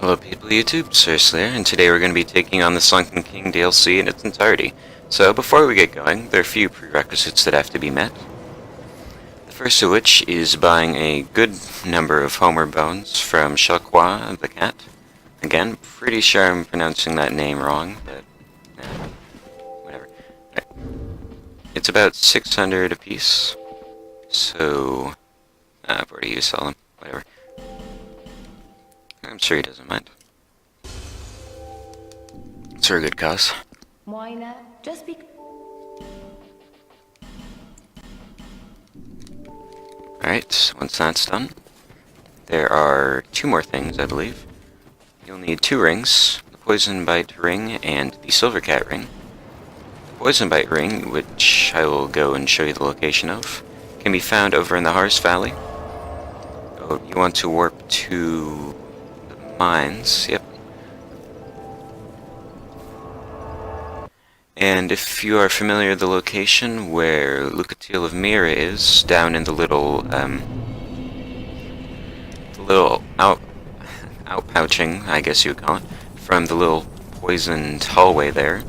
Hello people of YouTube, Srsly, and today we're going to be taking on the Sunken King DLC in its entirety. So before we get going, there are a few prerequisites that have to be met. The first of which is buying a good number of Homer bones from Shelqua the cat. Again, pretty sure I'm pronouncing that name wrong, but whatever. Right. It's about 600 apiece, so I've already used all of them, whatever. I'm sure he doesn't mind. It's for a good cause. Why not? Just be. Alright, once that's done, there are two more things, I believe. You'll need two rings, the Poison Bite ring and the Silver Cat ring. The Poison Bite ring, which I will go and show you the location of, can be found over in the Harz Valley. Oh, you want to warp to the mines, yep. And if you are familiar with the location where Lucatil of Mira is, down in the little outpouching, I guess you would call it, from the little poisoned hallway there,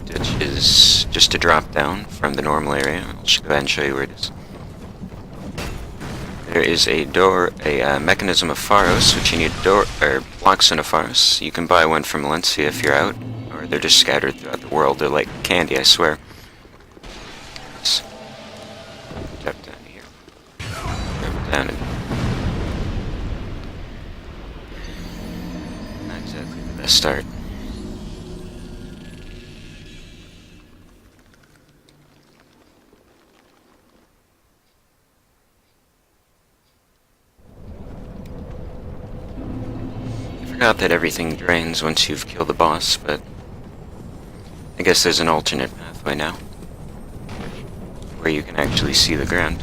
which is just a drop down from the normal area. I'll just go ahead and show you where it is. There is a door, a mechanism of Pharos, which you need blocks in a Pharos. You can buy one from Valencia if you're out, or they're just scattered throughout the world. They're like candy, I swear. Let's drop down here. Drop down and not exactly the best start. I forgot that everything drains once you've killed the boss, but I guess there's an alternate pathway now, where you can actually see the ground.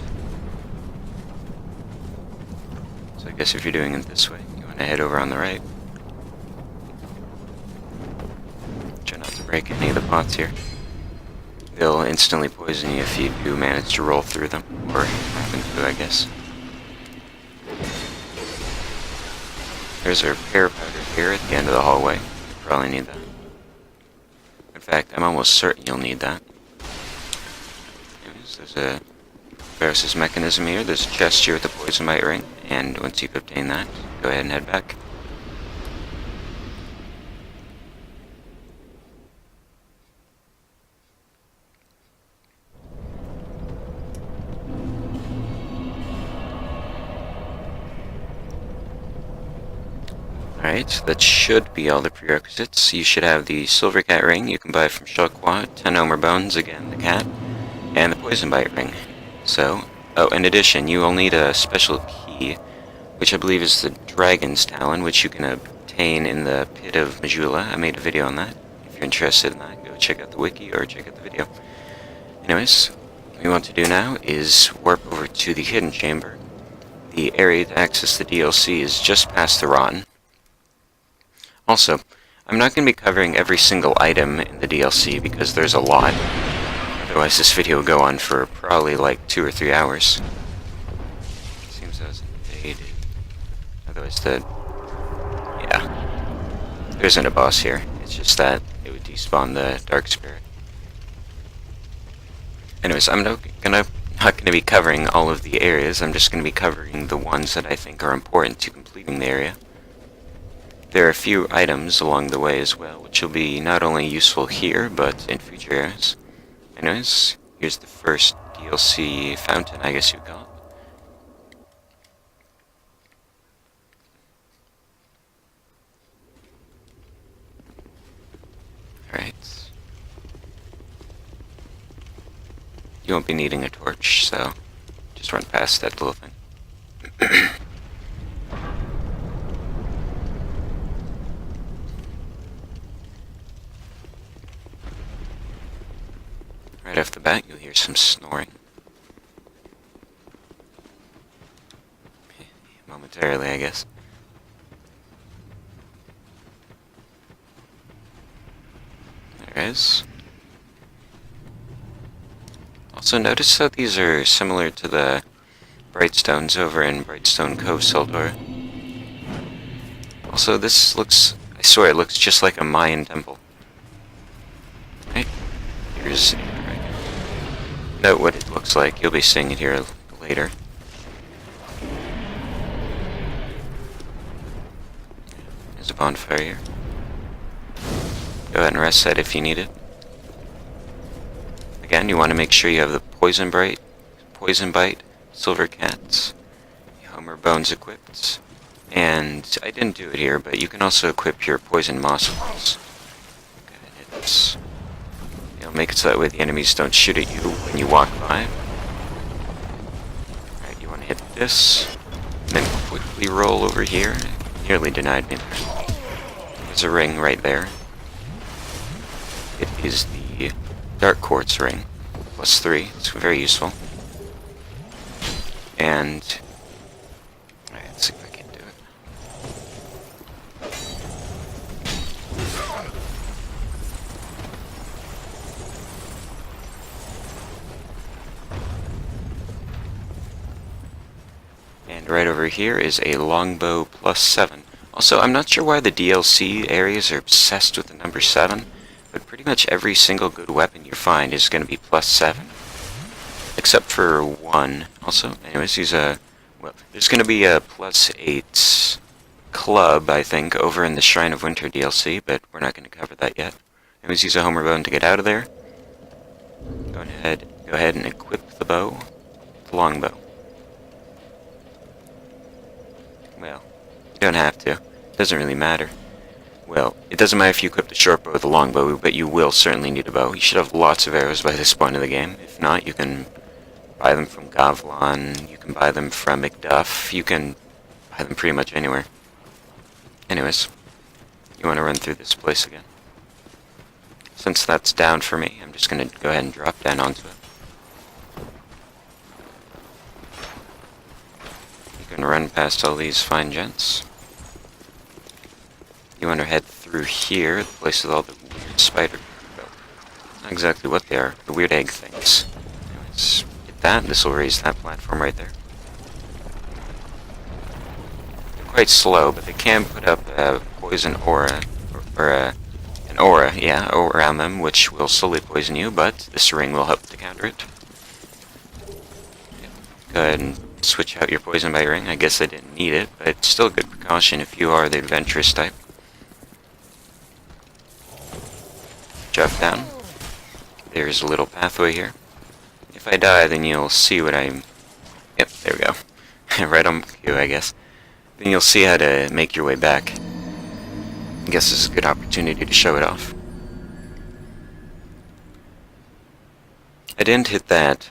So I guess if you're doing it this way, you want to head over on the right. Try not to break any of the pots here. They'll instantly poison you if you do manage to roll through them, or happen to, I guess. There's a repair powder here at the end of the hallway. You probably need that. In fact, I'm almost certain you'll need that. Anyways, there's a Pharos' mechanism here. There's a chest here with the Poison Bite ring, and once you've obtained that, go ahead and head back. Alright, that should be all the prerequisites. You should have the Silver Cat ring you can buy from Shelqua, 10 Homer bones, again, the cat, and the Poison Bite ring. So, oh, in addition, you will need a special key, which I believe is the Dragon's Talon, which you can obtain in the Pit of Majula. I made a video on that. If you're interested in that, go check out the wiki or check out the video. Anyways, what we want to do now is warp over to the Hidden Chamber. The area to access the DLC is just past the Rotten. Also, I'm not going to be covering every single item in the DLC because there's a lot. Otherwise this video will go on for probably like 2 or 3 hours. Seems I was invaded. Otherwise yeah. There isn't a boss here. It's just that it would despawn the Dark Spirit. Anyways, I'm not gonna be covering all of the areas. I'm just gonna be covering the ones that I think are important to completing the area. There are a few items along the way as well, which will be not only useful here, but in future areas. Anyways, here's the first DLC fountain, I guess you'd call it. Alright. You won't be needing a torch, so just run past that little thing. Right off the bat, you'll hear some snoring. Momentarily, I guess. There is. Also notice that these are similar to the Brightstones over in Brightstone Cove, Sildor. Also, this looks, I swear, it looks just like a Mayan temple. Right? Here's a dragon. Note what it looks like. You'll be seeing it here later. There's a bonfire here. Go ahead and rest that if you need it. Again, you want to make sure you have the poison bite, silver cats, Homer bones equipped, and I didn't do it here, but you can also equip your poison moss balls. Go ahead and hit this. Make it so that way the enemies don't shoot at you when you walk by. Alright, you want to hit this, and then quickly roll over here. Nearly denied me there. There's a ring right there. It is the Dark Quartz ring, +3. It's very useful. And alright, let's see if I can do it. And right over here is a longbow +7. Also, I'm not sure why the DLC areas are obsessed with the number 7, but pretty much every single good weapon you find is going to be +7. Except for one. Also, anyways, there's going to be a +8 club, I think, over in the Shrine of Winter DLC, but we're not going to cover that yet. Anyways, use a Homer bone to get out of there. Go ahead and equip the bow, the longbow. Well, you don't have to. It doesn't really matter. Well, it doesn't matter if you equip the short bow or the longbow, but you will certainly need a bow. You should have lots of arrows by this point of the game. If not, you can buy them from Gavlon, you can buy them from Macduff, you can buy them pretty much anywhere. Anyways, you want to run through this place again. Since that's down for me, I'm just going to go ahead and drop down onto it. You can run past all these fine gents. You want to head through here, the place with all the weird spider... Well, not exactly what they are, the weird egg things. Anyways, hit that, this will raise that platform right there. They're quite slow, but they can put up a poison aura, an aura, yeah, around them, which will slowly poison you, but this ring will help to counter it. Go ahead and switch out your poison bite ring. I guess I didn't need it, but it's still a good precaution if you are the adventurous type. Drop down. There's a little pathway here. If I die, then you'll see what I'm... Yep, there we go. Right on cue, I guess. Then you'll see how to make your way back. I guess this is a good opportunity to show it off. I didn't hit that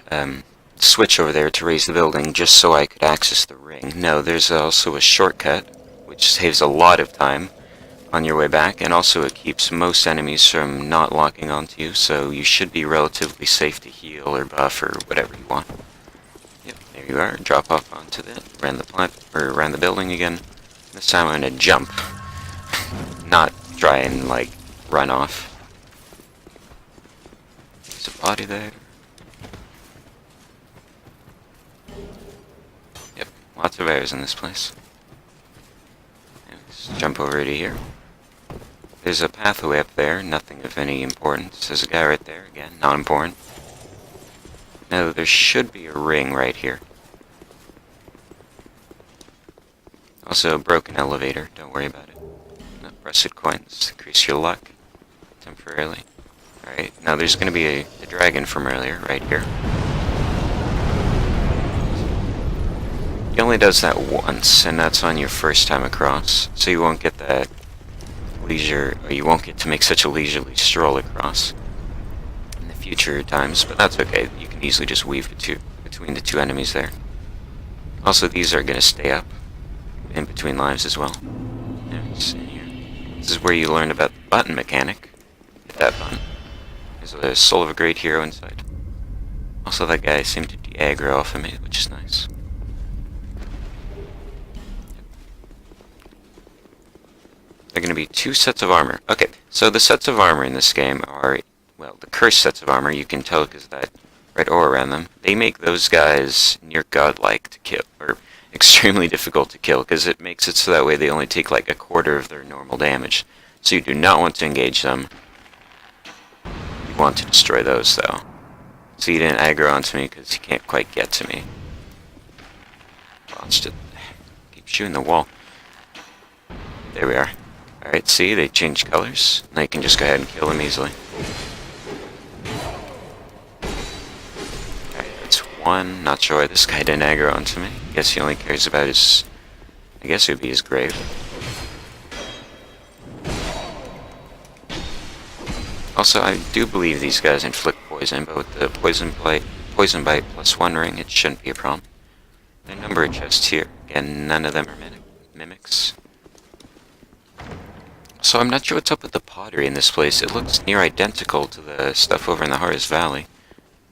switch over there to raise the building just so I could access the ring. No, there's also a shortcut, which saves a lot of time on your way back, and also it keeps most enemies from not locking onto you, so you should be relatively safe to heal or buff or whatever you want. Yep, there you are. Drop off onto around the building again. This time I'm gonna jump, not try and like run off. There's a body there. Yep, lots of arrows in this place. Let's jump over to here. There's a pathway up there, nothing of any importance. There's a guy right there, again, not important. Now there should be a ring right here. Also a broken elevator, don't worry about it. No, rusted coins, increase your luck temporarily. Alright, now there's gonna be a dragon from earlier, right here. He only does that once, and that's on your first time across, so you won't get that you won't get to make such a leisurely stroll across in the future times, but that's okay. You can easily just weave between the two enemies there. Also, these are going to stay up in between lives as well. There's in here. This is where you learn about the button mechanic. Hit that button. There's a soul of a great hero inside. Also, that guy seemed to de-aggro off of me, which is nice. There are going to be 2 sets of armor. Okay, so the sets of armor in this game are, well, the cursed sets of armor, you can tell because that red aura around them. They make those guys near godlike to kill, or extremely difficult to kill, because it makes it so that way they only take like a quarter of their normal damage. So you do not want to engage them. You want to destroy those, though. So he didn't aggro onto me, because he can't quite get to me. Launched it. Keep shooting the wall. There we are. Alright, see, they changed colors. Now you can just go ahead and kill them easily. Alright, that's one. Not sure why this guy didn't aggro onto me. Guess he only cares about his... I guess it would be his grave. Also, I do believe these guys inflict poison, but with the poison bite +1 ring, it shouldn't be a problem. There are a number of chests here. Again, none of them are mimics. So I'm not sure what's up with the pottery in this place. It looks near identical to the stuff over in the Harvest Valley,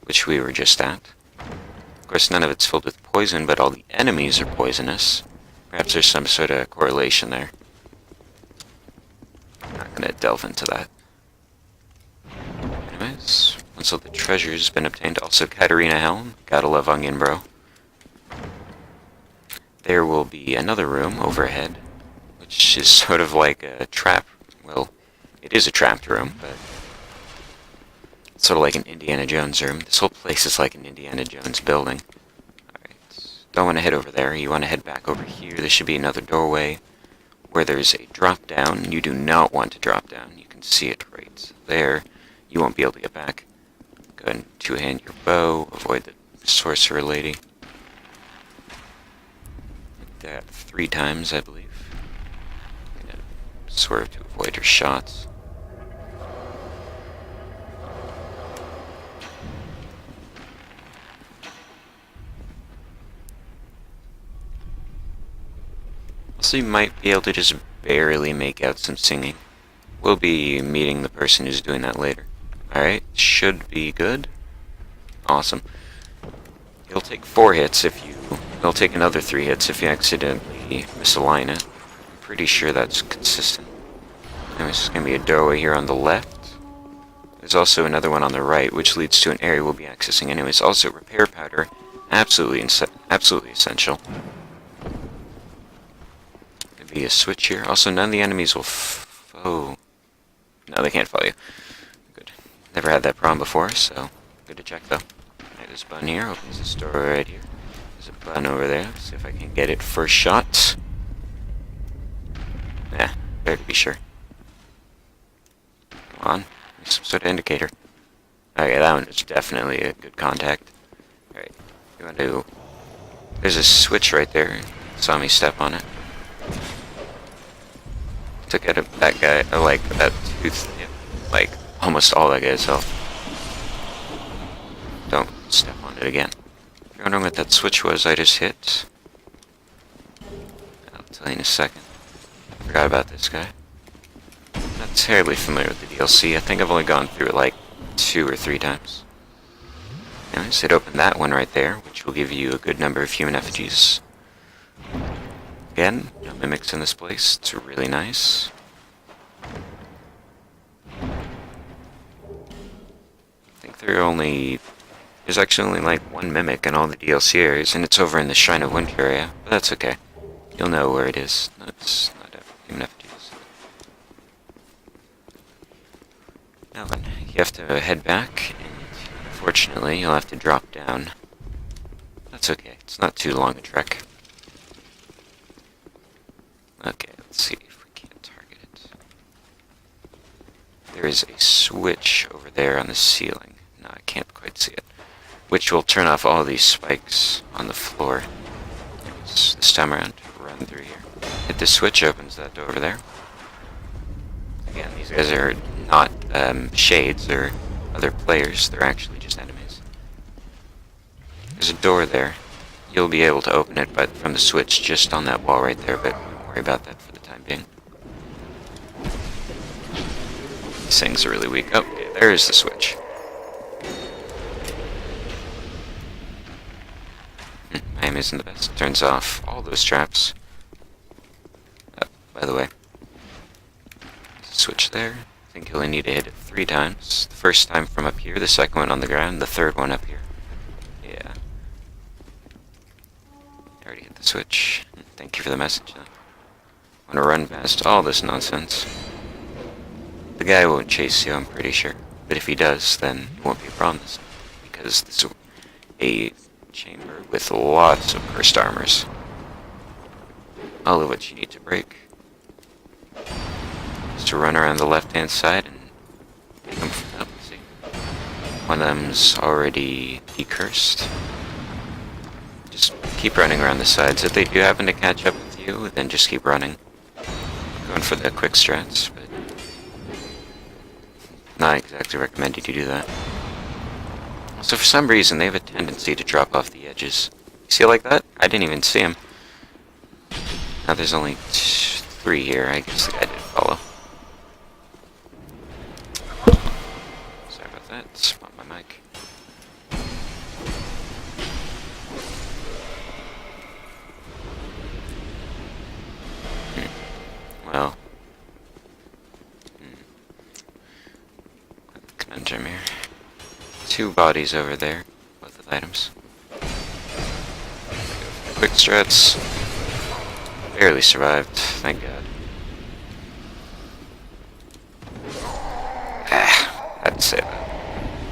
which we were just at. Of course, none of it's filled with poison, but all the enemies are poisonous. Perhaps there's some sort of correlation there. I'm not going to delve into that. Anyways, once all the treasure's been obtained, also Katarina Helm. Gotta love Onion Bro. There will be another room overhead, which is sort of like a trap. Well, it is a trapped room, but it's sort of like an Indiana Jones room. This whole place is like an Indiana Jones building. Alright, don't want to head over there. You want to head back over here. There should be another doorway where there's a drop down. You do not want to drop down. You can see it right there. You won't be able to get back. Go ahead and two-hand your bow. Avoid the sorcerer lady. That 3 times, I believe. Gonna swerve to avoid her shots. Also, you might be able to just barely make out some singing. We'll be meeting the person who's doing that later. Alright, should be good. Awesome. He'll take 4 hits if you... He'll take another 3 hits if you accidentally misalign it. I'm pretty sure that's consistent. Anyways, there's going to be a doorway here on the left. There's also another one on the right, which leads to an area we'll be accessing anyways. Also, repair powder. Absolutely essential. There'll be a switch here. Also, none of the enemies will oh. No, they can't follow you. Good. Never had that problem before, so good to check, though. Alright, there's a button here. Opens this door right here. There's a button over there. See if I can get it first shot. Yeah, better to be sure. Come on. There's some sort of indicator. Okay, that one is definitely a good contact. Alright, you want to... There's a switch right there. Saw me step on it. Took out that guy, like, that tooth, yeah, like, almost all that guy's health. Don't step on it again. If you're wondering what that switch was I just hit, I'll tell you in a second. Forgot about this guy. Not terribly familiar with the DLC. I think I've only gone through it like 2 or 3 times. Anyways, it opened that one right there, which will give you a good number of human effigies. Again, no mimics in this place. It's really nice. I think there's actually only like 1 mimic in all the DLC areas, and it's over in the Shrine of Winter area, but that's okay. You'll know where it is. It's not human effigies. Now then, you have to head back, and unfortunately, you'll have to drop down. That's okay. It's not too long a trek. Okay, let's see if we can't target it. There is a switch over there on the ceiling. No, I can't quite see it. Which will turn off all these spikes on the floor. Anyways, this time around, run through here. Hit the switch, opens that door over there. Again, these guys are not shades or other players. They're actually just enemies. There's a door there. You'll be able to open it from the switch just on that wall right there, but worry about that for the time being. These things are really weak. Oh, okay, there is the switch. My aim isn't the best. Turns off all those traps. Oh, by the way, there's a switch there. I think you only need to hit it 3 times. The first time from up here, the second one on the ground, the third one up here. Yeah. I already hit Hit the switch. Thank you for the message, though. I'm gonna run past all this nonsense. The guy won't chase you, I'm pretty sure. But if he does, then it won't be a problem this time, because this is a chamber with lots of cursed armors. All of which you need to break. Just to run around the left-hand side and pick them up. See? One of them's already decursed. Just keep running around the sides. If they do happen to catch up with you, then just keep running. Going for the quick strats, but not exactly recommended you do that. So for some reason, they have a tendency to drop off the edges. You see it like that? I didn't even see him. Now there's only 3 here. I guess the guy did follow. Sorry about that. Spot my mic. Well. Conundrum here. 2 bodies over there. Both with items. Quick strats. Barely survived, thank God. Had to say that.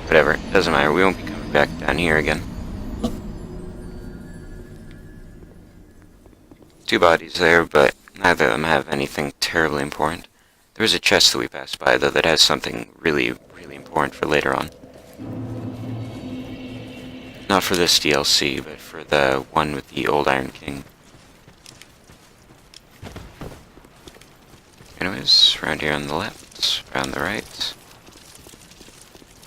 Whatever, doesn't matter, we won't be coming back down here again. 2 bodies there, but neither of them have anything terribly important. There was a chest that we passed by, though, that has something really, really important for later on. Not for this DLC, but for the one with the old Iron King. Anyways, around here on the left, around the right.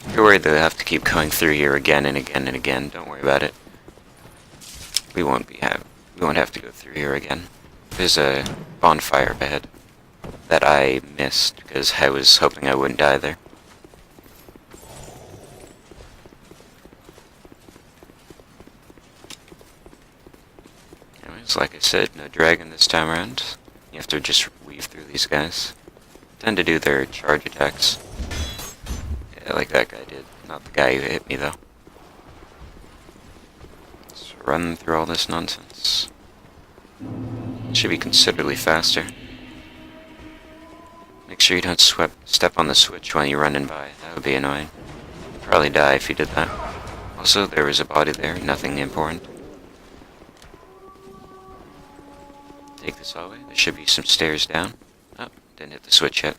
If you're worried that they'll have to keep going through here again and again and again, don't worry about it. We won't have to go through here again. There's a bonfire up ahead that I missed because I was hoping I wouldn't die there. Anyways, like I said, no dragon this time around. You have to just weave through these guys. Tend to do their charge attacks. Yeah, like that guy did. Not the guy who hit me, though. Let's run through all this nonsense. It should be considerably faster. Make sure you don't step on the switch while you're running by. That would be annoying. You'd probably die if you did that. Also, there was a body there. Nothing important. Take this hallway. There should be some stairs down. Oh, didn't hit the switch yet.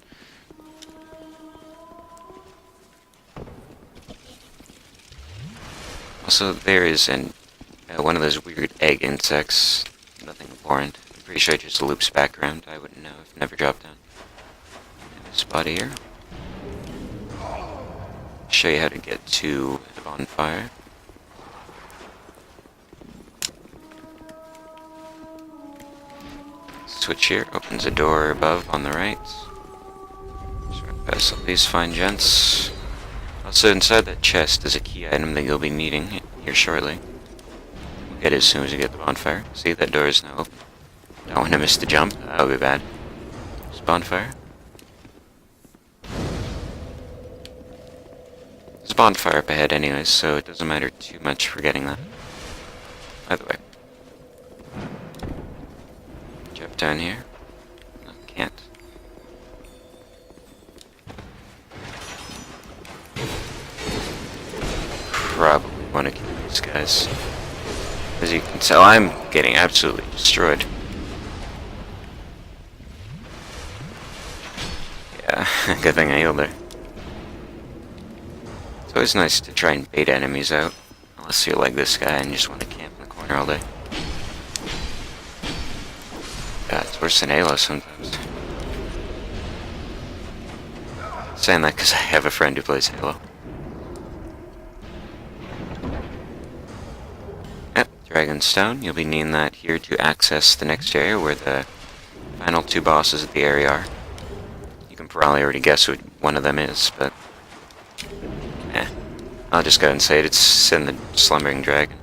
Also, there is one of those weird egg insects. Nothing important. I'm pretty sure it just loops back around. I wouldn't know. I've never dropped down. This body here. Show you how to get to the bonfire. Switch here opens a door above on the right. Just run past all these fine gents. Also, inside that chest is a key item that you'll be needing here shortly. We'll get it as soon as we get the bonfire. See, that door is now open. Don't want to miss the jump. That'll be bad. There's bonfire. There's a bonfire up ahead anyways, so it doesn't matter too much for getting that. Either way. Jump down here. No, can't. Probably want to kill these guys. As you can tell, I'm getting absolutely destroyed. Yeah, good thing I healed there. It's always nice to try and bait enemies out. Unless you're like this guy and you just want to camp in the corner all day. God, it's worse than Halo sometimes. Saying that because I have a friend who plays Halo. Yep, Dragonstone. You'll be needing that here to access the next area where the final 2 bosses of the area are. You can probably already guess who one of them is, but I'll just go ahead and say it. It's Sinh the Slumbering Dragon.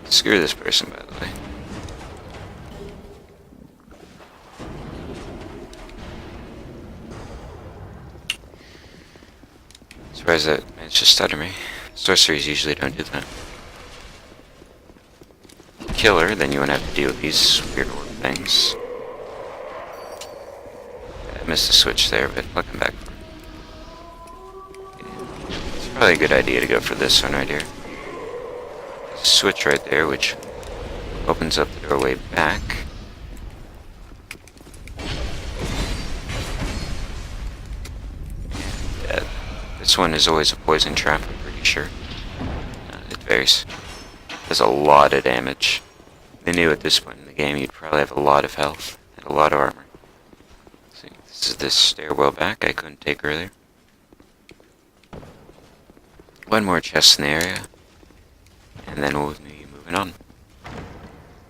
Screw this person, by the way. Surprised that managed to stutter me. Sorceries usually don't do that. killer, then you wouldn't have to deal with these weird orb things. I missed a switch there, but I'll come back for it. It's probably a good idea to go for this one right here. There's a switch right there, which opens up the doorway back. This one is always a poison trap, I'm pretty sure. It varies. Does a lot of damage. They knew at this point in the game you'd probably have a lot of health and a lot of armor. See, this is this stairwell back I couldn't take earlier. One more chest in the area, and then we'll be moving on.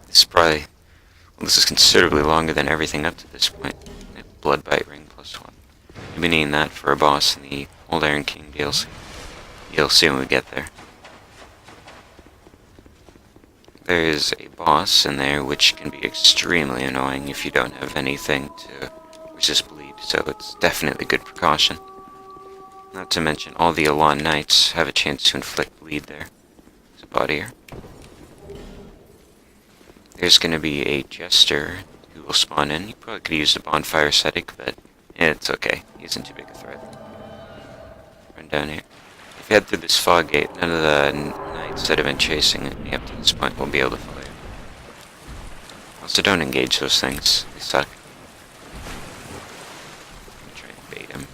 This is probably, well, this is considerably longer than everything up to this point. Blood Bite Ring +1. I've been needing that for a boss in the Old Iron King DLC. You'll see when we get there. There is a boss in there which can be extremely annoying if you don't have anything to resist bleed, so it's definitely good precaution. Not to mention all the Elana Knights have a chance to inflict bleed there. There's a body here. There's gonna be a Jester who will spawn in. You probably could use the bonfire setting, but it's okay. He isn't too big a threat. Run down here. If you head through this fog gate, none of the knights that have been chasing me up to this point will be able to follow you. Also, don't engage those things. They suck. Try and bait him.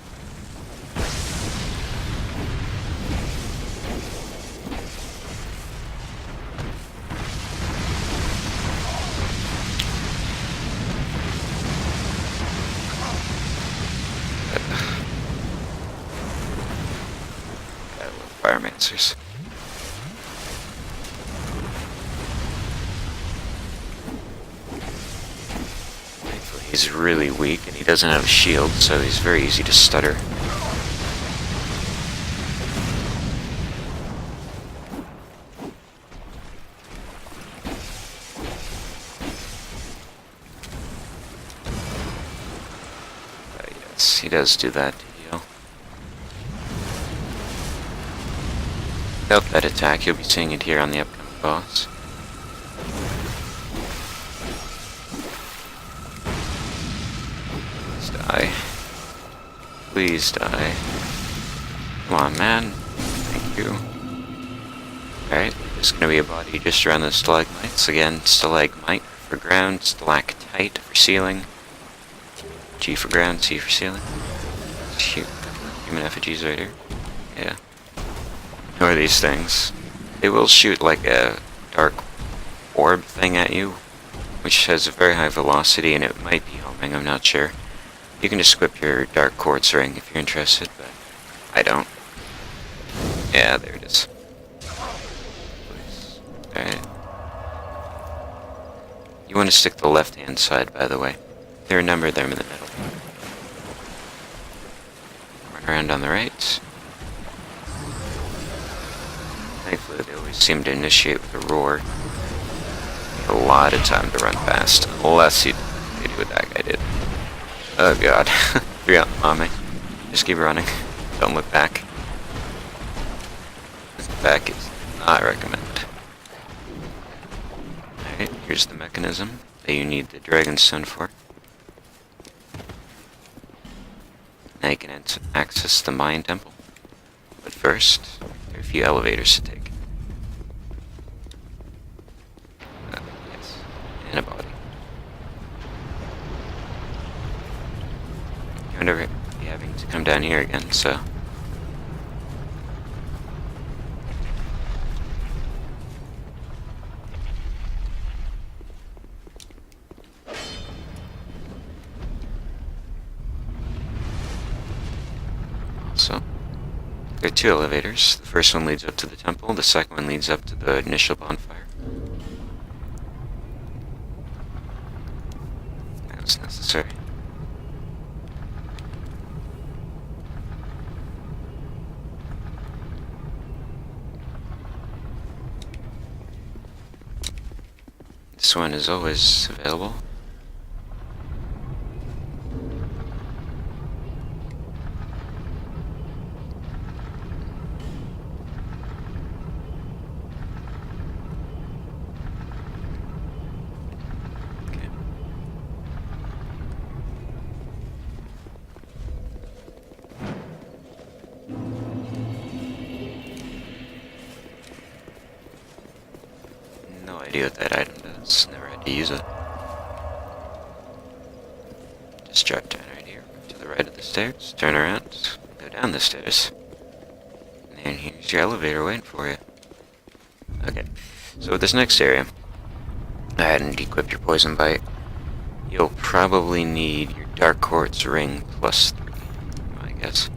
Firemancers. Thankfully, he's really weak and he doesn't have a shield, so he's very easy to stutter. Yes, he does do that. Without that attack, you'll be seeing it here on the upcoming boss. Please die. Please die. Come on, man. Thank you. Alright, there's gonna be a body just around the stalagmites. Again, stalagmite for ground, stalactite for ceiling. G for ground, C for ceiling. Shoot. Human effigies right here. Yeah. Ignore these things. They will shoot like a dark orb thing at you, which has a very high velocity, and it might be homing, I'm not sure. You can just equip your dark quartz ring if you're interested, but I don't. Yeah, there it is. Alright. You want to stick to the left-hand side, by the way. There are a number of them in the middle. Run around on the right. Thankfully, they always seem to initiate with a roar. Take a lot of time to run past, unless you do what that guy did. Oh god. Forgot on me. Just keep running. Don't look back. Looking back is not recommended. Alright, here's the mechanism that you need the Dragonstone for. Now you can access the Mine Temple. But first, there are a few elevators to take. Yes, and a body. You're going to be having to come down here again, so... So, there are two elevators. The first one leads up to the temple, the second one leads up to the initial bonfire. That was necessary. This one is always available. idea what that item does. Never had to use it. Just drop down right here, to the right of the stairs, turn around, go down the stairs. And here's your elevator waiting for you. Okay, so with this next area, I hadn't equipped your poison bite. You'll probably need your dark quartz ring plus 3, I guess.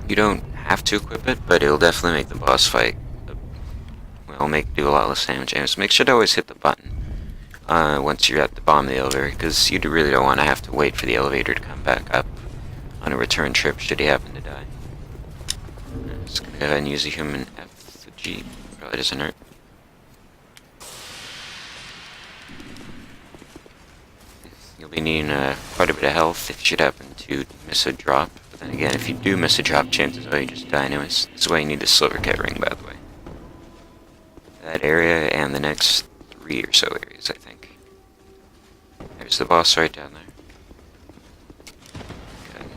You don't have to equip it, but it'll definitely make the boss fight, well, do a lot less damage. And so make sure to always hit the button once you're at the bottom of the elevator, because you really don't want to have to wait for the elevator to come back up on a return trip should he happen to die. I'm just gonna go ahead and use a human effigy. Probably doesn't hurt. You'll be needing quite a bit of health if you should happen to miss a drop. But then again, if you do miss a drop, chances are you just die anyways. That's why you need the silver cat ring, by the way. That area and the next 3 or so areas, I think. There's the boss right down there. Okay.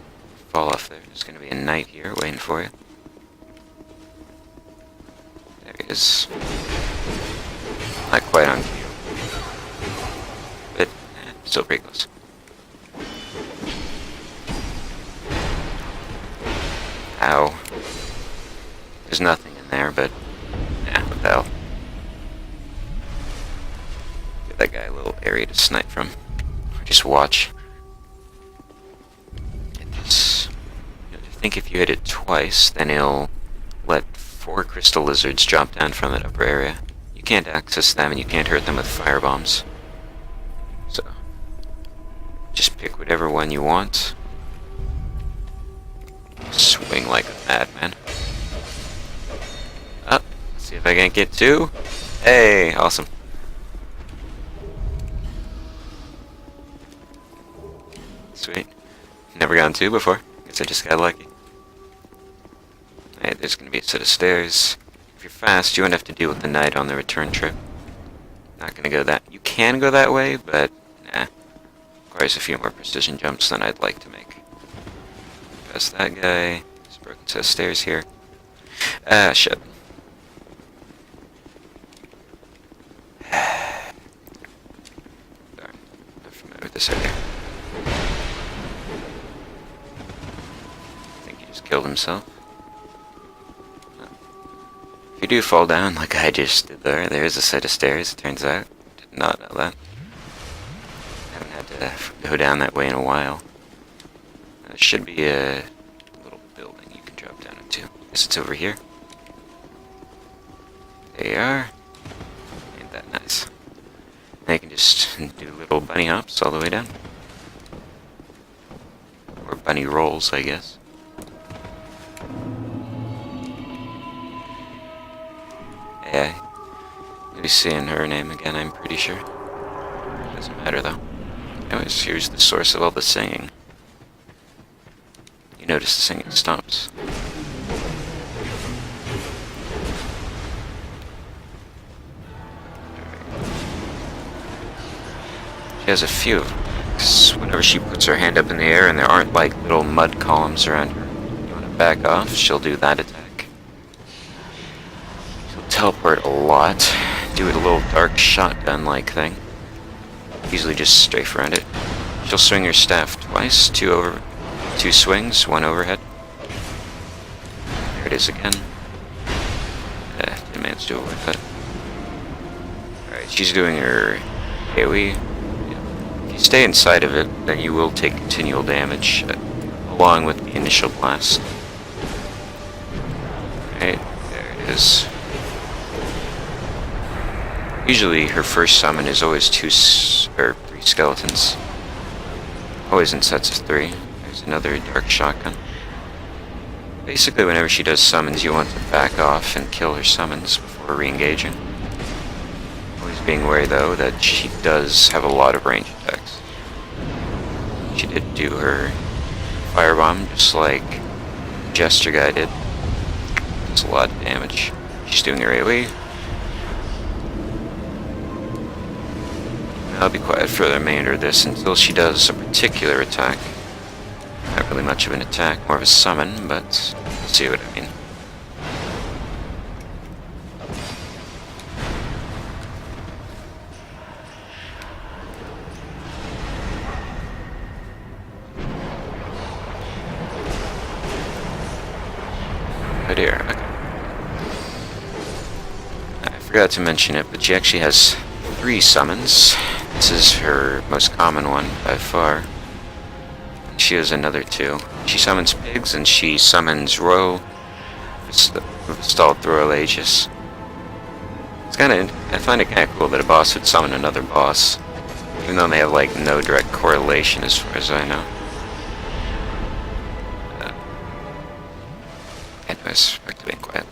Fall off there. There's gonna be a knight here waiting for you. There he is. Not quite on cue. But, still pretty close. Ow. There's nothing in there, but, what the hell. Give that guy a little area to snipe from. Or just watch. I think if you hit it twice, then he'll let 4 crystal lizards drop down from that upper area. You can't access them and you can't hurt them with fire bombs. So, just pick whatever one you want. Swing like a madman. Up. See if I can't get 2. Hey, awesome. Sweet. Never gotten 2 before. Guess I just got lucky. Alright, there's gonna be a set of stairs. If you're fast, you won't have to deal with the knight on the return trip. Not gonna go that. You can go that way, but nah. Requires a few more precision jumps than I'd like to make. Past that guy. There's a broken set of stairs here. Ah, shit. Darn. Not familiar with this area. I think he just killed himself. If you do fall down, like I just did there's a set of stairs, it turns out. Did not know that. Haven't had to go down that way in a while. There should be a little building you can drop down into. Guess it's over here. There you are. Ain't that nice. Now you can just do little bunny hops all the way down. Or bunny rolls, I guess. Yeah, you'll be seeing her name again, I'm pretty sure. Doesn't matter though. Anyways, here's the source of all the singing. You notice the singing stops. She has a few of them. 'Cause whenever she puts her hand up in the air and there aren't like little mud columns around her, you want to back off, she'll do that attack. Teleport a lot, do it a little dark shotgun-like thing. Usually just strafe around it. She'll swing her staff twice, 2 swings, 1 overhead. There it is again. Didn't manage to do it with that. Alright, she's doing her AoE. If you stay inside of it, then you will take continual damage, along with the initial blast. Alright, there it is. Usually her first summon is always 3 skeletons. Always in sets of 3. There's another dark shotgun. Basically whenever she does summons you want to back off and kill her summons before re-engaging. Always being wary though that she does have a lot of range attacks. She did do her firebomb just like Jester Guy did. It's a lot of damage. She's doing her AoE. I'll be quiet for the remainder of this until she does a particular attack. Not really much of an attack, more of a summon, but you'll see what I mean. forgot to mention it, but she actually has 3 summons. This is her most common one by far. She has another 2. She summons pigs and she summons Royal Stalled Royal Aegis. It's I find it kinda cool that a boss would summon another boss, even though they have like no direct correlation as far as I know. Anyways, back to being quiet.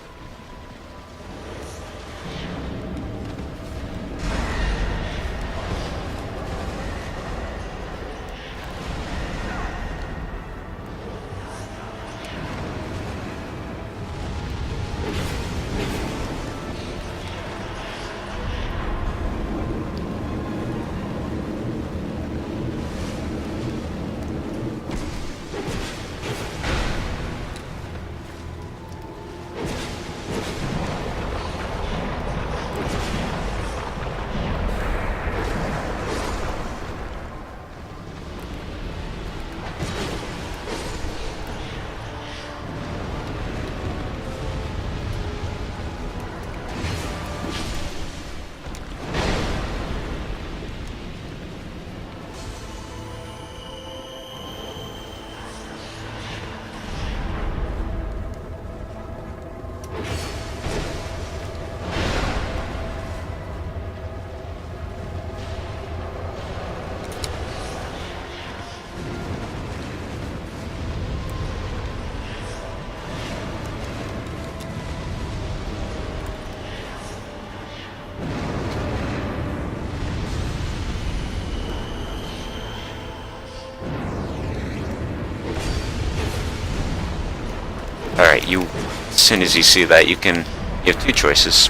Alright, as soon as you see that, you have 2 choices.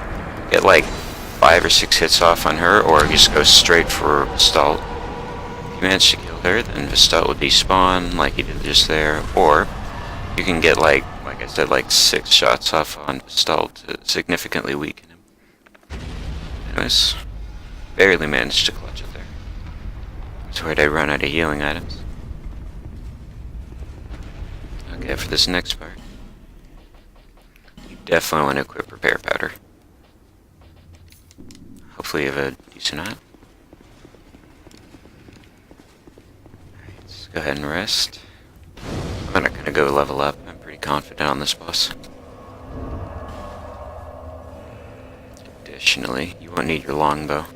Get like 5 or 6 hits off on her, or just go straight for Vistalt. If you manage to kill her, then Vistalt will despawn, like he did just there, or you can get like I said, like 6 shots off on Vistalt to significantly weaken him. Anyways, barely managed to clutch it there. That's where I run out of healing items. Okay, for this next part, definitely want to equip Repair Powder. Hopefully you have a decent amount. Alright, let's go ahead and rest. I'm not going to go level up. I'm pretty confident on this boss. Additionally, you won't need your longbow.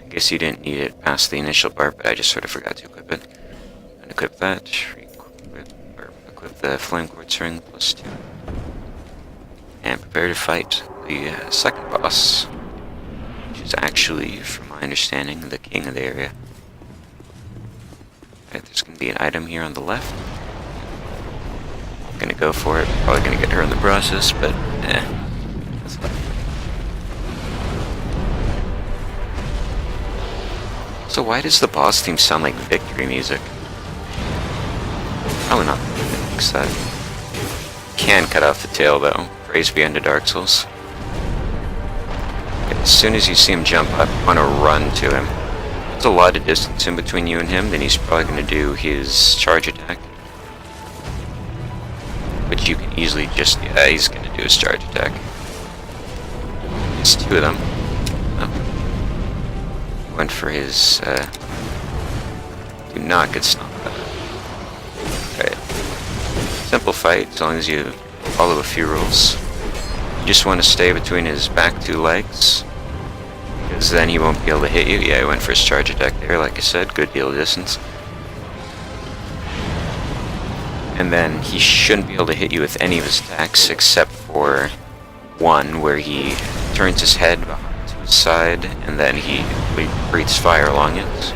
I guess you didn't need it past the initial part, but I just sort of forgot to equip it. I'm going to equip that, equip the Flame Quartz Ring plus 2. And prepare to fight the second boss, which is actually, from my understanding, the king of the area. Alright, there's going to be an item here on the left. I'm going to go for it. Probably going to get her in the process, but that's fine. So why does the boss theme sound like victory music? Probably not the way to fix that. Can cut off the tail though. Praise be unto Dark Souls. As soon as you see him jump up, you want to run to him. There's a lot of distance in between you and him, then he's probably going to do his charge attack. Which you can easily yeah, he's going to do his charge attack. It's 2 of them. Oh. He went for his, do not get stomped out. Alright. Simple fight, as long as you follow a few rules. You just want to stay between his back 2 legs, because then he won't be able to hit you. Yeah, he went for his charge attack there, like I said, good deal of distance. And then he shouldn't be able to hit you with any of his attacks except for one where he turns his head behind to his side and then he breathes fire along it.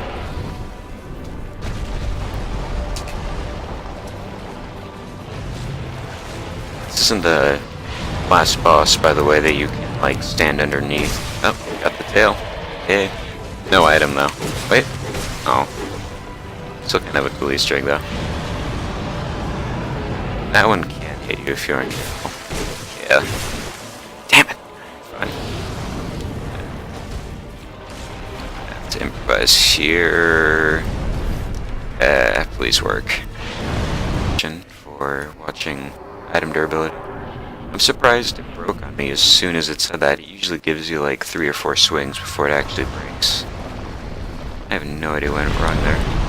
This isn't the last boss, by the way, that you can, like, stand underneath. Oh, got the tail. Hey. No item, though. Wait. Oh. Still kind of a cool Easter egg, though. That one can't hit you if you're in careful. Yeah. Damn it! Fine. I have to improvise here. Please work. For watching item durability. I'm surprised it broke on me as soon as it said that. It usually gives you like 3 or 4 swings before it actually breaks. I have no idea what went wrong there.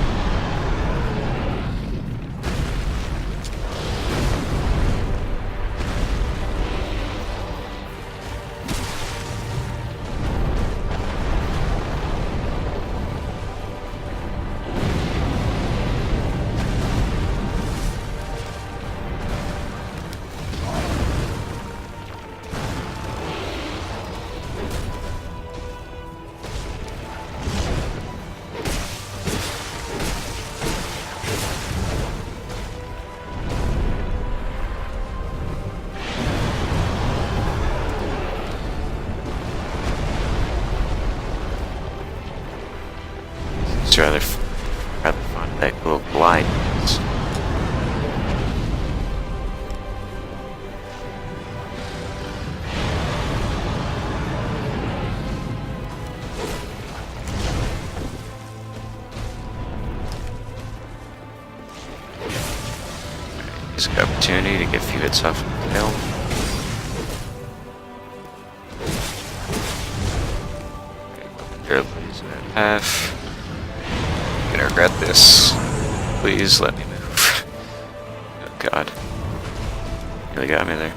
It's rather fun, that little glide. It's a good opportunity to get a few hits off the tail. Everybody's at half. I'm gonna regret this. Please let me move. Oh god. Really got me there.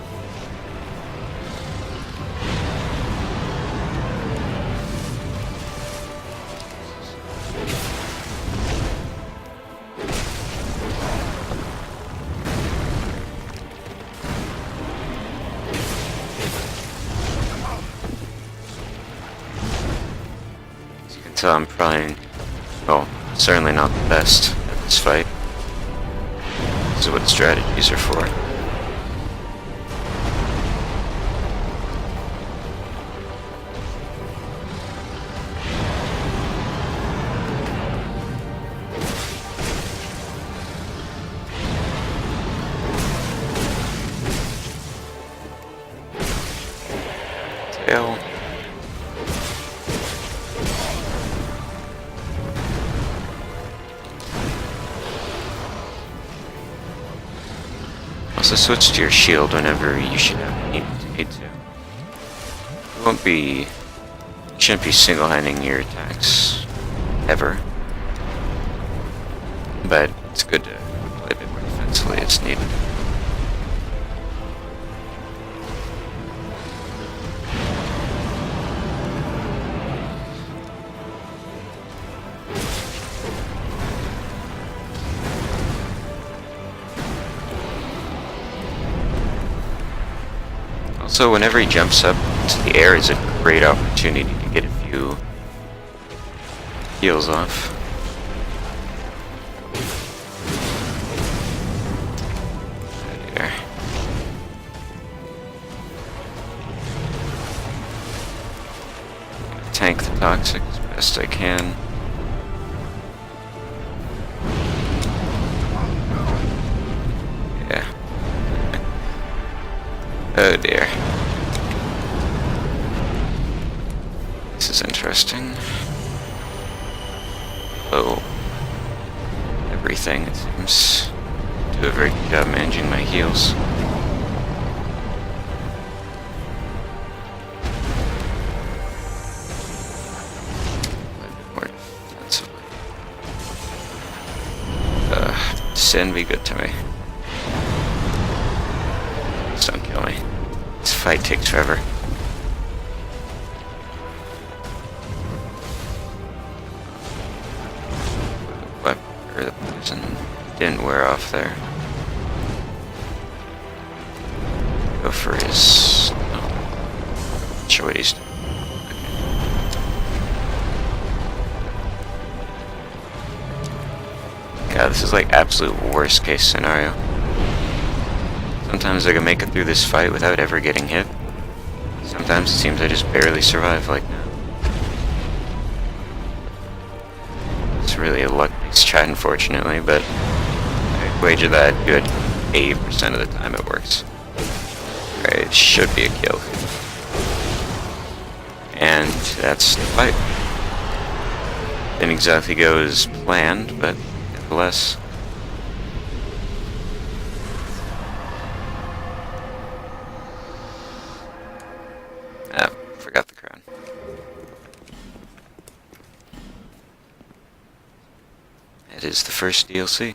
So I'm probably, well, certainly not the best at this fight. This is what strategies are for. Tail. Also switch to your shield whenever you should have need to. You shouldn't be single-handing your attacks ever, but it's good to play a bit more defensively. It's needed. Also, whenever he jumps up into the air, is a great opportunity to get a few heals off. There. Tank the toxic as best I can. Yeah. Oh dear. This is interesting. Oh. Everything, it seems. Do a very good job managing my heals. More defensively. Sin be good to me. Just don't kill me. This fight takes forever. The poison didn't wear off there. Go for his... Oh. Not sure what he's doing. Okay. God, this is like absolute worst case scenario. Sometimes I can make it through this fight without ever getting hit. Sometimes it seems I just barely survive like now. It's really a luck-based strat, unfortunately, but I wager that good 80% of the time it works. Alright, it should be a kill. And that's the fight. Didn't exactly go as planned, but nevertheless. It is the first DLC.